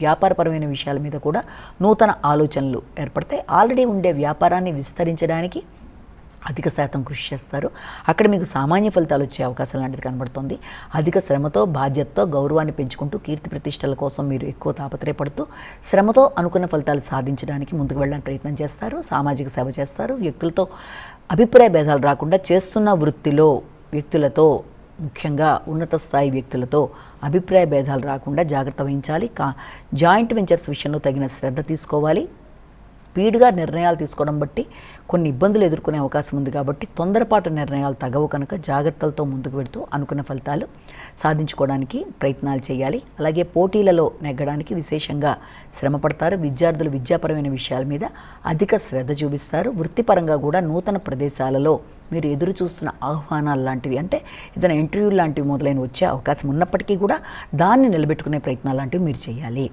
వ్యాపారపరమైన విషయాల మీద కూడా నూతన ఆలోచనలు ఏర్పడతాయి. ఆల్రెడీ ఉండే వ్యాపారాన్ని విస్తరించడానికి అధిక శాతం కృషి చేస్తారు. అక్కడ మీకు సామాన్య ఫలితాలు వచ్చే అవకాశం లాంటిది కనబడుతుంది. అధిక శ్రమతో, బాధ్యతతో గౌరవాన్ని పెంచుకుంటూ కీర్తి ప్రతిష్టల కోసం మీరు ఎక్కువ తాపత్రయపడుతూ శ్రమతో అనుకున్న ఫలితాలు సాధించడానికి ముందుకు వెళ్ళడానికి ప్రయత్నం చేస్తారు. సామాజిక సేవ చేస్తారు. వ్యక్తులతో అభిప్రాయ భేదాలు రాకుండా చేస్తున్న వృత్తిలో వ్యక్తులతో, ముఖ్యంగా ఉన్నత స్థాయి వ్యక్తులతో అభిప్రాయ భేదాలు రాకుండా జాగ్రత్త వహించాలి. జాయింట్ వెంచర్స్ విషయంలో తగిన శ్రద్ధ తీసుకోవాలి. స్పీడ్గా నిర్ణయాలు తీసుకోవడం బట్టి కొన్ని ఇబ్బందులు ఎదుర్కొనే అవకాశం ఉంది. కాబట్టి తొందరపాటు నిర్ణయాలు తగవు కనుక జాగ్రత్తలతో ముందుకు వెళుతూ అనుకున్న ఫలితాలు సాధించుకోవడానికి ప్రయత్నాలు చేయాలి. అలాగే పోటీలలో నెగ్గడానికి విశేషంగా శ్రమ పడతారు. విద్యార్థులు విద్యాపరమైన విషయాల మీద అధిక శ్రద్ధ చూపిస్తారు. వృత్తిపరంగా కూడా నూతన ప్రదేశాలలో మీరు ఎదురు చూస్తున్న ఆహ్వానాలు లాంటివి, అంటే ఏదైనా ఇంటర్వ్యూ లాంటివి మొదలైన వచ్చే అవకాశం ఉన్నప్పటికీ కూడా దాన్ని నిలబెట్టుకునే ప్రయత్నాలు లాంటివి మీరు చేయాలి.